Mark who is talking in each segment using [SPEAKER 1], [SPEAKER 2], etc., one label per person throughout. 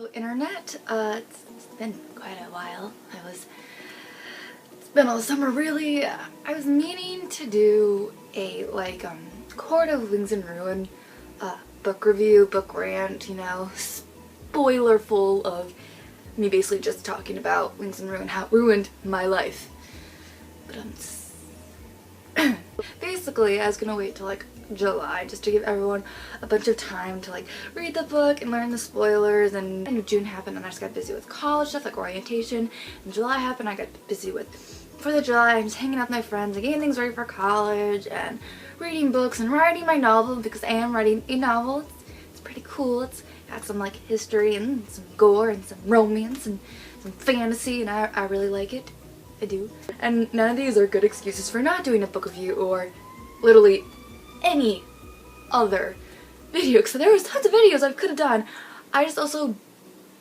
[SPEAKER 1] Hello internet, it's been quite a while. It's been all summer really. I was meaning to do a Court of Wings and Ruin book review, book rant, you know, spoiler full of me basically just talking about Wings and Ruin, how it ruined my life. But basically I was gonna wait till July just to give everyone a bunch of time to read the book and learn the spoilers, and June happened and I just got busy with college stuff like orientation, and July happened I got busy with 4th of July. I'm just hanging out with my friends and getting things ready for college and reading books and writing my novel because I am writing a novel. It's pretty cool. It's got some history and some gore and some romance and some fantasy, and I really like it. I do. And none of these are good excuses for not doing a book review or literally any other video, because there was tons of videos I could have done. I just also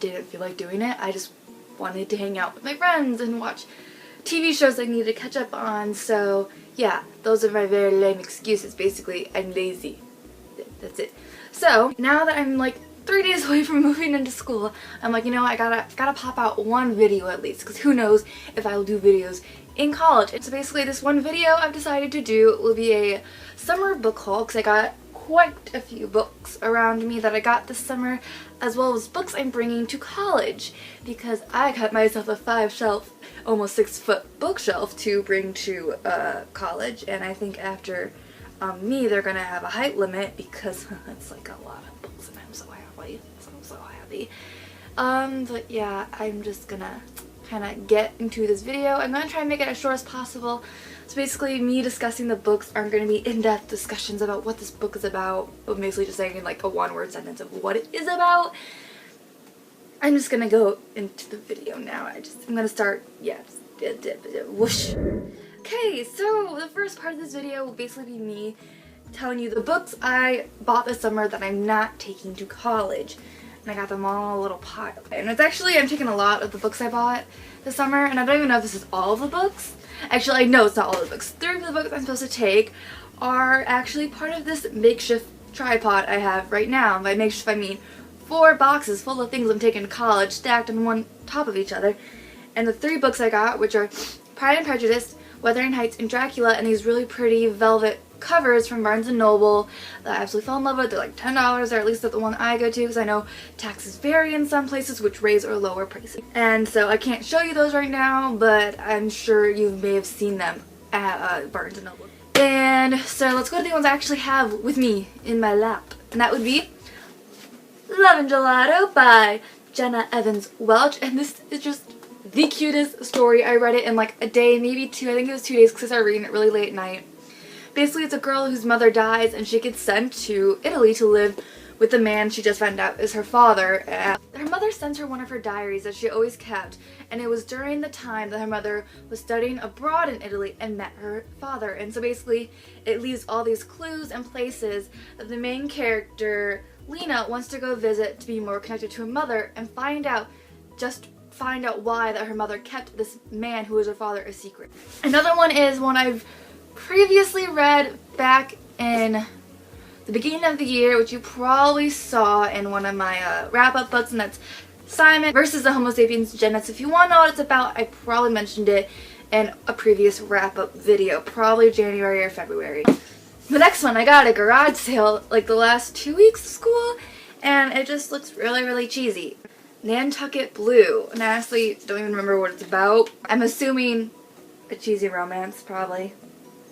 [SPEAKER 1] didn't feel like doing it. I just wanted to hang out with my friends and watch TV shows I needed to catch up on. So yeah, those are my very lame excuses. Basically, I'm lazy. That's it. So now that I'm 3 days away from moving into school, I'm like, you know, I gotta pop out one video at least, because who knows if I will do videos in college. And so basically this one video I've decided to do will be a summer book haul, because I got quite a few books around me that I got this summer, as well as books I'm bringing to college, because I got myself a 5-shelf, almost 6-foot bookshelf to bring to college, and I think after me they're gonna have a height limit because it's a lot of books and I'm so happy. But yeah, I'm just gonna kind of get into this video. I'm gonna try and make it as short as possible. So basically me discussing the books aren't going to be in-depth discussions about what this book is about, but basically just saying a one-word sentence of what it is about. I'm just gonna go into the video now. I'm gonna start, yeah, whoosh. Okay, so the first part of this video will basically be me telling you the books I bought this summer that I'm not taking to college. And I got them all in a little pile. And it's actually, I'm taking a lot of the books I bought this summer, and I don't even know if this is all of the books. Actually, I know it's not all of the books. 3 of the books I'm supposed to take are actually part of this makeshift tripod I have right now. By makeshift, I mean 4 boxes full of things I'm taking to college, stacked on one top of each other. And the 3 books I got, which are Pride and Prejudice, Wuthering Heights, and Dracula, and these really pretty velvet covers from Barnes & Noble that I absolutely fell in love with. They're $10, or at least at the one I go to, because I know taxes vary in some places, which raise or lower prices. And so I can't show you those right now, but I'm sure you may have seen them at Barnes & Noble. And so let's go to the ones I actually have with me in my lap, and that would be Lovin Gelato by Jenna Evans Welch, and this is just the cutest story. I read it in a day, maybe 2. I think it was 2 days because I started reading it really late at night. Basically, it's a girl whose mother dies and she gets sent to Italy to live with the man she just found out is her father. Her mother sends her one of her diaries that she always kept, and it was during the time that her mother was studying abroad in Italy and met her father. And so basically, it leaves all these clues and places that the main character, Lena, wants to go visit to be more connected to her mother and find out why that her mother kept this man who was her father a secret. Another one is one I've previously read back in the beginning of the year, which you probably saw in one of my wrap-up books, and that's Simon versus the Homo Sapiens Genus. If you want to know what it's about, I probably mentioned it in a previous wrap-up video, probably January or February. The next one I got at a garage sale the last 2 weeks of school, and it just looks really, really cheesy. Nantucket Blue, and I honestly don't even remember what it's about. I'm assuming a cheesy romance, probably.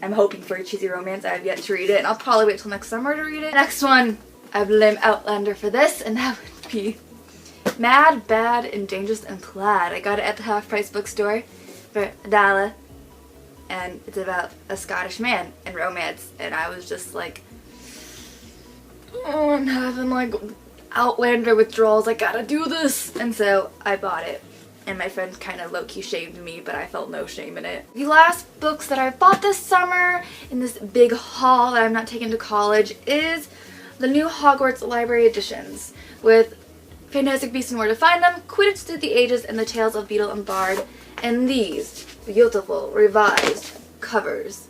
[SPEAKER 1] I'm hoping for a cheesy romance. I have yet to read it, and I'll probably wait till next summer to read it. Next one, I have Lim Outlander for this, and that would be Mad, Bad, and Dangerous and Plaid. I got it at the half-price bookstore for $1, and it's about a Scottish man in romance, and I was just oh, I'm having Outlander withdrawals, I gotta do this, and so I bought it. And my friend kind of low-key shamed me, but I felt no shame in it. The last books that I bought this summer in this big haul that I'm not taking to college is the new Hogwarts Library Editions with Fantastic Beasts and Where to Find Them, Quidditch Through the Ages, and the Tales of Beetle and Bard, and these beautiful revised covers.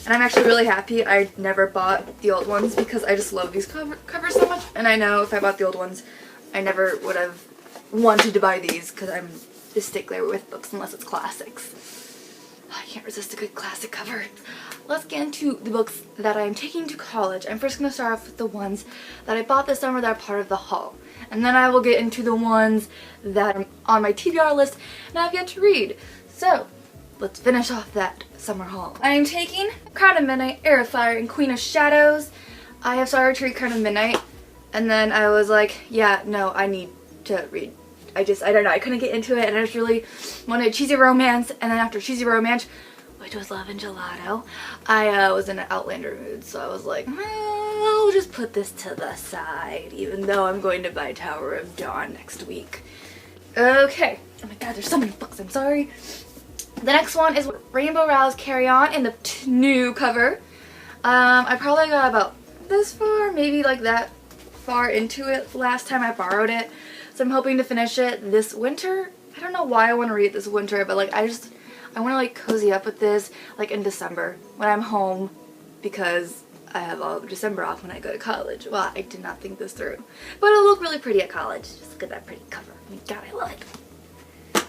[SPEAKER 1] And I'm actually really happy I never bought the old ones because I just love these covers so much, and I know if I bought the old ones I never would have wanted to buy these because I'm a stickler with books unless it's classics. I can't resist a good classic cover. Let's get into the books that I'm taking to college. I'm first going to start off with the ones that I bought this summer that are part of the haul. And then I will get into the ones that are on my TBR list and I've yet to read. So, let's finish off that summer haul. I am taking Crown of Midnight, Heir of Fire, and Queen of Shadows. I have started to read Crown of Midnight, and then I was like, yeah, no, I need to read. I don't know, I couldn't get into it, and I just really wanted cheesy romance, and then after cheesy romance, which was Lovin Gelato, I was in an Outlander mood, so I was like, I'll just put this to the side, even though I'm going to buy Tower of Dawn next week. Okay. Oh my god, there's so many books, I'm sorry. The next one is Rainbow Rowell's Carry On in the new cover. I probably got about this far, maybe like that far into it last time I borrowed it. So I'm hoping to finish it this winter. I don't know why I want to read it this winter, but like I want to like cozy up with this like in December when I'm home because I have all of December off when I go to college. Well, I did not think this through. But it'll look really pretty at college. Just look at that pretty cover. Oh my god, I love it.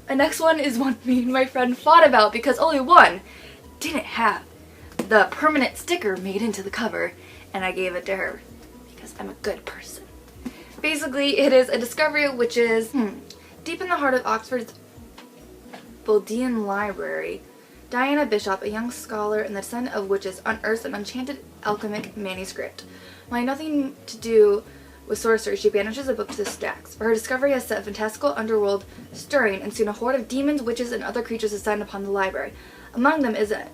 [SPEAKER 1] The next one is one me and my friend fought about because only one didn't have the permanent sticker made into the cover, and I gave it to her because I'm a good person. Basically, it is a discovery of witches deep in the heart of Oxford's Bodleian Library. Diana Bishop, a young scholar and the descendant of witches, unearths an enchanted alchemic manuscript. Wanting nothing to do with sorcery, she banishes the book to the stacks. For her discovery has set a fantastical underworld stirring, and soon a horde of demons, witches, and other creatures descend upon the library. Among them is an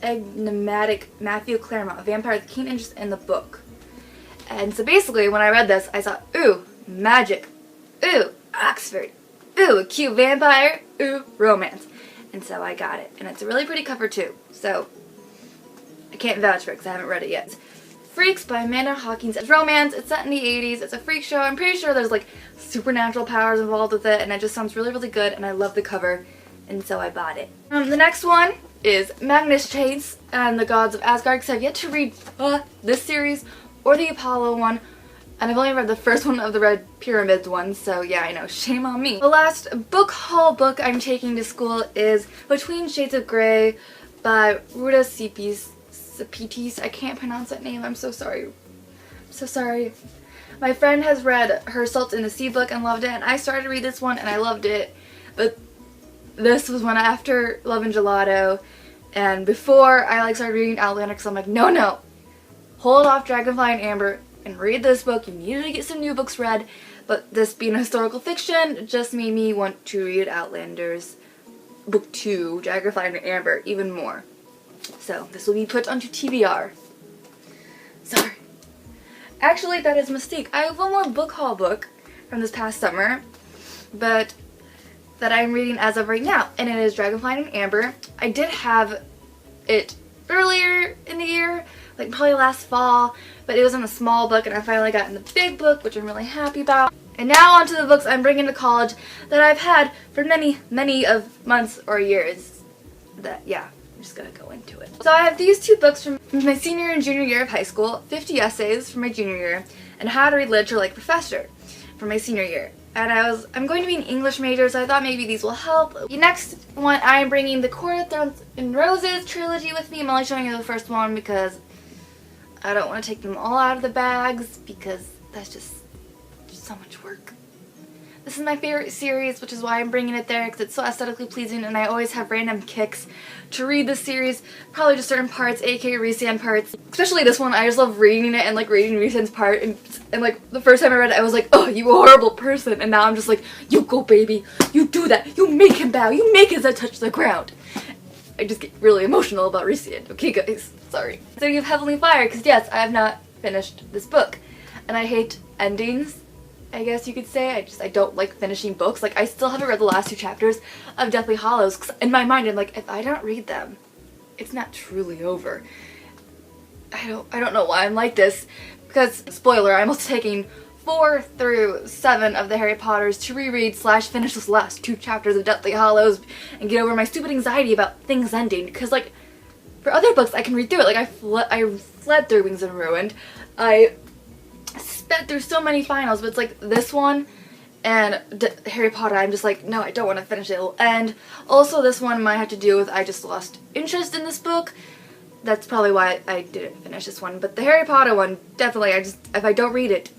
[SPEAKER 1] enigmatic Matthew Claremont, a vampire with keen interest in the book. And so basically, when I read this, I thought, ooh, magic, ooh, Oxford, ooh, a cute vampire, ooh, romance. And so I got it. And it's a really pretty cover too. So I can't vouch for it because I haven't read it yet. Freaks by Amanda Hawkins. It's romance. It's set in the 80s. It's a freak show. I'm pretty sure there's like supernatural powers involved with it. And it just sounds really, really good. And I love the cover. And so I bought it. The next one is Magnus Chase and the Gods of Asgard, because I've yet to read this series or the Apollo one, and I've only read the first one of the Red Pyramids one, so yeah, I know, shame on me. The last book haul book I'm taking to school is Between Shades of Grey by Ruta Sapiens. I can't pronounce that name, I'm so sorry. I'm so sorry. My friend has read her Salt in the Sea book and loved it, and I started to read this one and I loved it, but this was one after Lovin Gelato, and before I like started reading Outlander, because I'm like, no, hold off Dragonfly and Amber and read this book. You need to get some new books read, but this being historical fiction just made me want to read Outlander's book 2, Dragonfly and Amber, even more. So this will be put onto TBR. Sorry. Actually, that is a mistake. I have one more book haul book from this past summer, but that I'm reading as of right now, and it is Dragonfly and Amber. I did have it earlier in the year, like probably last fall, but it was in a small book and I finally got in the big book, which I'm really happy about. And now onto the books I'm bringing to college that I've had for many of months or years. That, yeah, I'm just gonna go into it. So I have these two books from my senior and junior year of high school, 50 essays from my junior year, and How to Read Literature Like a Professor from my senior year. And I'm going to be an English major, so I thought maybe these will help. The next one, I am bringing the Court of Thorns and Roses trilogy with me. I'm only showing you the first one because I don't want to take them all out of the bags because that's just so much work. This is my favorite series, which is why I'm bringing it there, because it's so aesthetically pleasing, and I always have random kicks to read this series. Probably just certain parts, aka Rhysand parts. Especially this one, I just love reading it and like reading Rhysand's part, and like the first time I read it I was like, oh, you horrible person, and now I'm just like, you go baby, you do that, you make him bow, you make his head touch the ground. I just get really emotional about Rhysand. Okay guys, sorry. So you have Heavenly Fire, because yes, I have not finished this book, and I hate endings, I guess you could say. I don't like finishing books. Like, I still haven't read the last 2 chapters of Deathly Hallows, because in my mind I'm like, if I don't read them, it's not truly over. I don't know why I'm like this, because, spoiler, I'm also taking 4 through 7 of the Harry Potters to reread / finish this last 2 chapters of Deathly Hallows and get over my stupid anxiety about things ending, because like, for other books I can read through it. Like, I fled through Wings and Ruined. I sped through so many finals, but it's like this one, And Harry Potter, I'm just like, no, I don't want to finish it. It'll end. Also, this one might have to do with I just lost interest in this book. That's probably why I didn't finish this one. But the Harry Potter one, definitely, if I don't read it,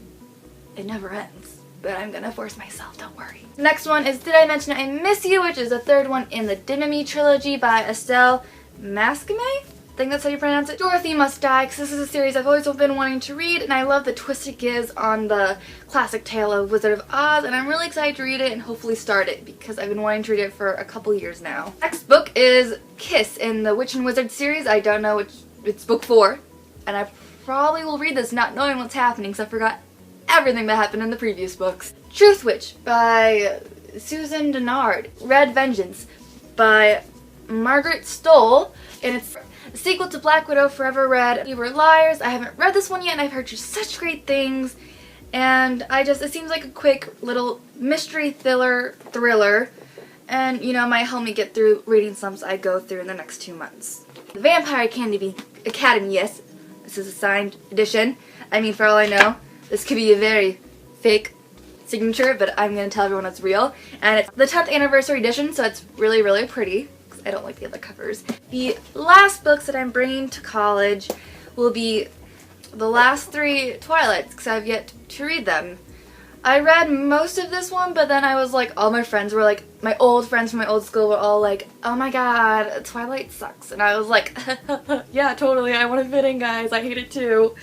[SPEAKER 1] it never ends. But I'm gonna force myself, don't worry. Next one is Did I Mention I Miss You, which is the third one in the Dynamite trilogy by Estelle Mascame? I think that's how you pronounce it. Dorothy Must Die, because this is a series I've always been wanting to read, and I love the twist it gives on the classic tale of Wizard of Oz, and I'm really excited to read it and hopefully start it, because I've been wanting to read it for a couple years now. Next book is Kiss in the Witch and Wizard series. I don't know which, it's book 4, and I probably will read this not knowing what's happening, because I forgot everything that happened in the previous books. Truth Witch by Susan Dennard. Red Vengeance by Margaret Stoll, and it's the sequel to Black Widow Forever Red. We Were Liars. I haven't read this one yet and I've heard just such great things, and it seems like a quick little mystery thriller, and you know, might help me get through reading slumps I go through in the next 2 months. The Vampire Academy, yes, this is a signed edition. I mean, for all I know, this could be a very fake signature, but I'm going to tell everyone it's real. And it's the 10th anniversary edition, so it's really, really pretty. I don't like the other covers. The last books that I'm bringing to college will be the last 3 Twilights, because I've yet to read them. I read most of this one, but then I was like, all my friends were like, my old friends from my old school were all like, oh my god, Twilight sucks. And I was like, yeah, totally, I want to fit in, guys, I hate it too.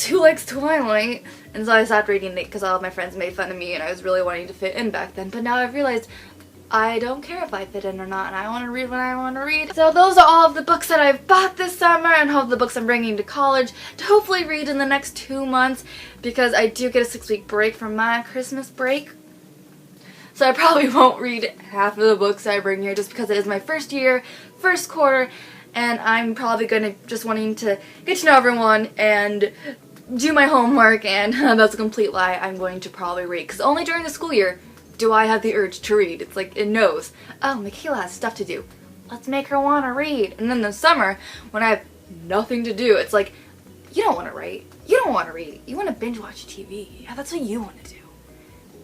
[SPEAKER 1] Who likes Twilight? And so I stopped reading it because all of my friends made fun of me and I was really wanting to fit in back then. But now I've realized I don't care if I fit in or not, and I want to read what I want to read. So those are all of the books that I've bought this summer, and all of the books I'm bringing to college to hopefully read in the next 2 months, because I do get a 6-week break from my Christmas break. So I probably won't read half of the books I bring here just because it is my first year, first quarter, and I'm probably going to just wanting to get to know everyone and do my homework, and that's a complete lie. I'm going to probably read, because only during the school year do I have the urge to read. It's like, it knows, oh, Michaela has stuff to do. Let's make her want to read. And then the summer, when I have nothing to do, it's like, you don't want to write. You don't want to read. You want to binge watch TV. Yeah, that's what you want to do.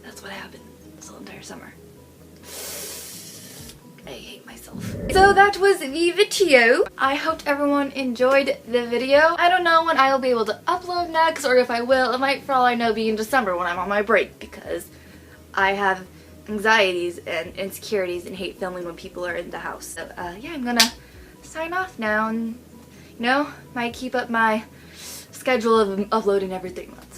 [SPEAKER 1] That's what happened this whole entire summer. I hate myself. So that was the video. I hope everyone enjoyed the video. I don't know when I will be able to upload next, or if I will, it might, for all I know, be in December when I'm on my break, because I have anxieties and insecurities and hate filming when people are in the house. So yeah, I'm gonna sign off now and, you know, might keep up my schedule of uploading every 3 months.